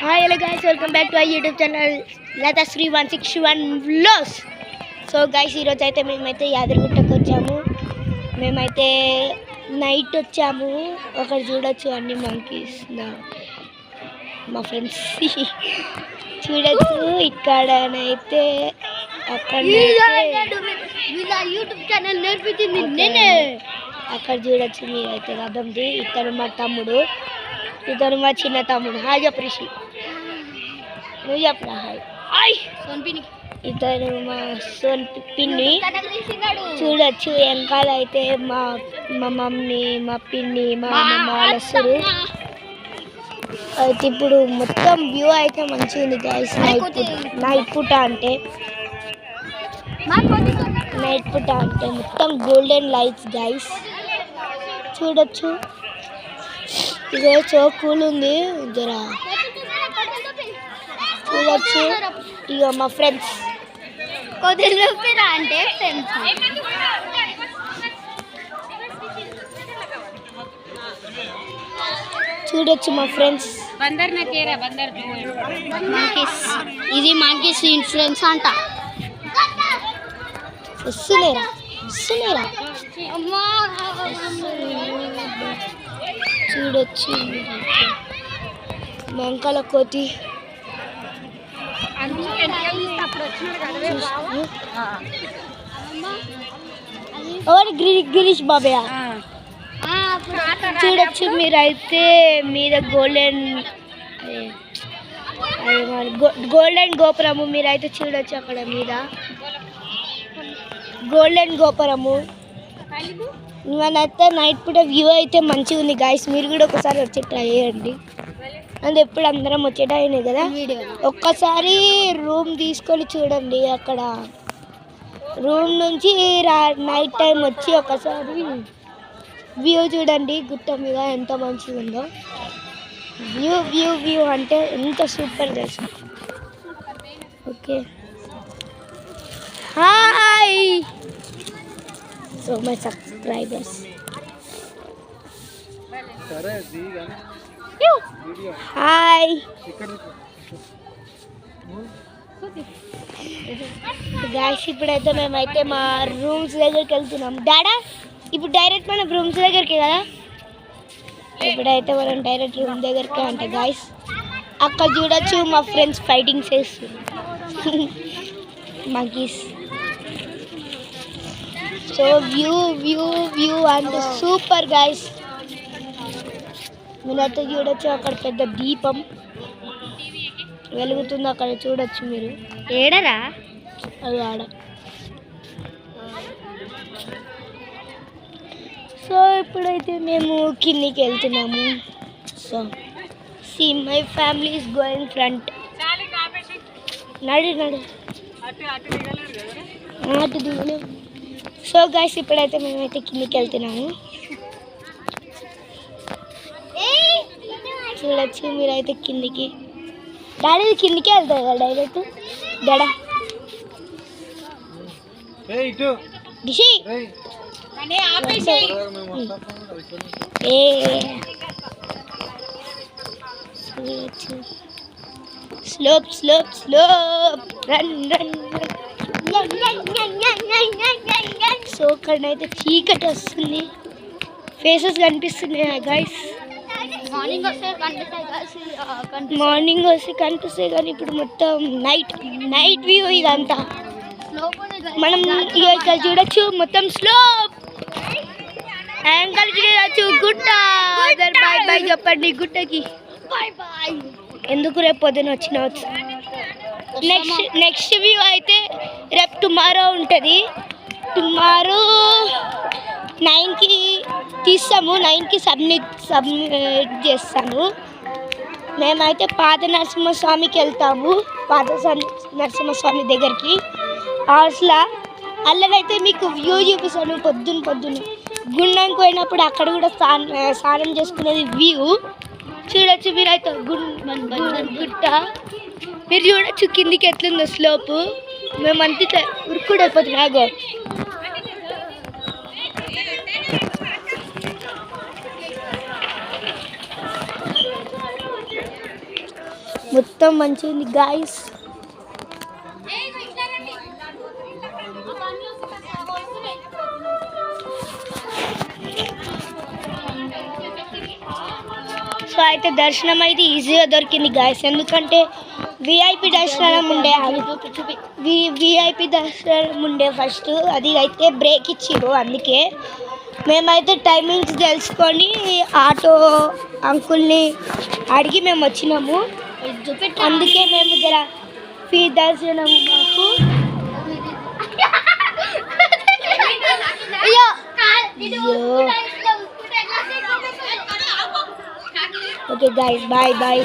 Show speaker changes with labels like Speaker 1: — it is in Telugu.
Speaker 1: Hi, hello guys, welcome back to our YouTube channel Latasri 161 Vlogs. So guys ఈరోజు అయితే మేమైతే యాదగిరిగుట్టకు వచ్చాము. మేమైతే నైట్ వచ్చాము. ఒకటి చూడొచ్చు అన్ని మంకీస్ మా ఫ్రెండ్స్ చూడొచ్చు. ఇక్కడనైతే అక్కడ యూట్యూబ్ ఛానల్ నేర్పించింది నేనే. అక్కడ చూడొచ్చు మీరైతే రథంది. ఇతను మా తమ్ముడు, ఇతను మా చిన్న తమ్ముడు. హాయ్ చెప్పు రిషి, నువ్వు చెప్పరా హాయ్. హాయ్ సోన్పిని. ఇతను మా సోన్ పిన్ని. చూడొచ్చు వెనకాల అయితే మా మా మమ్మీ, మా పిన్ని, మా అమ్మ వాళ్ళు వస్తారు. అయితే ఇప్పుడు మొత్తం వ్యూ అయితే మంచిగా ఉంది గైస్. నైట్ పూట అంటే మొత్తం గోల్డెన్ లైట్స్ గైస్. చూడొచ్చు ఇదే సో కూల్ ఉంది. జరా చూడొచ్చు. ఇక మా ఫ్రెండ్స్ అంటే ఫ్రెండ్స్ చూడొచ్చు మా ఫ్రెండ్స్. ఇది మంకీస్ ఇన్ఫ్లుయెన్స్ అంట. వస్తున్నారా చూడొచ్చు వెంకల కోతి. గిరీష్ బాబయ్య. చూడొచ్చు మీరైతే మీద గోల్డెన్ గోపురము మీరైతే చూడొచ్చు. అక్కడ మీద గోల్డెన్ గోపురము. ఇవన్నైతే నైట్ పూట వ్యూ అయితే మంచిగా ఉంది గాయస్. మీరు కూడా ఒకసారి వచ్చి ట్రై చేయండి. అంటే ఎప్పుడు అందరం వచ్చేటైనాయి కదా, ఒక్కసారి రూమ్ తీసుకొని చూడండి. అక్కడ రూమ్ నుంచి నైట్ టైం వచ్చి ఒకసారి వ్యూ చూడండి. గుట్ట మీద ఎంత మంచిగా ఉందో వ్యూ వ్యూ వ్యూ అంటే ఎంత సూపర్ తెలుసు. Okay hi so my subscribers. Hi guys, ఇప్పుడైతే మేమైతే మా రూమ్స్ దగ్గరికి వెళ్తున్నాం. డాడా ఇప్పుడు డైరెక్ట్ మనం రూమ్స్ దగ్గరికి కదా. ఇప్పుడైతే మనం డైరెక్ట్ రూమ్ దగ్గరికి అంటే గాయస్. అక్కడ చూడొచ్చు మా ఫ్రెండ్స్ ఫైటింగ్ చేస్తున్నారు monkeys. So view view view and super guys. మీరైతే చూడొచ్చు అక్కడ పెద్ద దీపం వెలుగుతుంది. అక్కడ చూడొచ్చు మీరు. ఏడరా అది ఆడ. సో ఇప్పుడైతే మేము కిందికి వెళ్తున్నాము. So see my family is going front. నడు అటు దిగలేము. సో గైస్ ఇప్పుడైతే మేమైతే కిందికి వెళ్తున్నాము. చూడొచ్చు మీరైతే కిందికి. డాడీ కిందికి వెళ్తాయి కదా డైరెక్ట్. డాడా డిషి slope slope slope run run. So అక్కడైతే చీకటి వస్తుంది, ఫేసెస్ కనిపిస్తున్నాయి గైస్. మార్నింగ్ వస్తే కనిపిస్తాయి కానీ ఇప్పుడు మొత్తం నైట్ వ్యూ ఇదంతా. మనం ఇక్కడ చూడొచ్చు మొత్తం స్లోప్. యాంకల్ చూడొచ్చు గుట్ట. బాయ్ బాయ్ చెప్పండి గుట్టకి. ఎందుకు రేపు పొద్దున వచ్చిన నెక్స్ట్ వ్యూ అయితే రేపు టుమారో ఉంటుంది. టుమారో 9కి తీస్తాము. 9కి సబ్మిట్ చేస్తాము. మేమైతే పాత నరసింహస్వామికి వెళ్తాము. పాత నరసింహస్వామి దగ్గరికి అసలు అల్లనైతే మీకు వ్యూ చూపిస్తాను. పొద్దున గుండంకి పోయినప్పుడు అక్కడ కూడా స్నానం చేసుకునేది వ్యూ చూడొచ్చు మీరైతే. గుట్ట మీరు చూడొచ్చు కిందికి ఎట్లుందో స్లోపు. మేమంతా ఉరుకుడైపోతుంది. ఆగో మొత్తం మంచిగా ఉంది గాయస్. సో అయితే దర్శనం అయితే ఈజీగా దొరికింది గాయస్, ఎందుకంటే విఐపి దర్శనం ఉండే, విఐపి దర్శనం ఉండే ఫస్ట్, అది అయితే బ్రేక్ ఇచ్చిరు. అందుకే మేమైతే టైమింగ్స్ తెలుసుకొని ఆటో అంకుల్ని అడిగి మేము వచ్చినాము. అందుకే మేము జర ఫ్రీ దర్శనం మాకు. Okay guys, bye bye.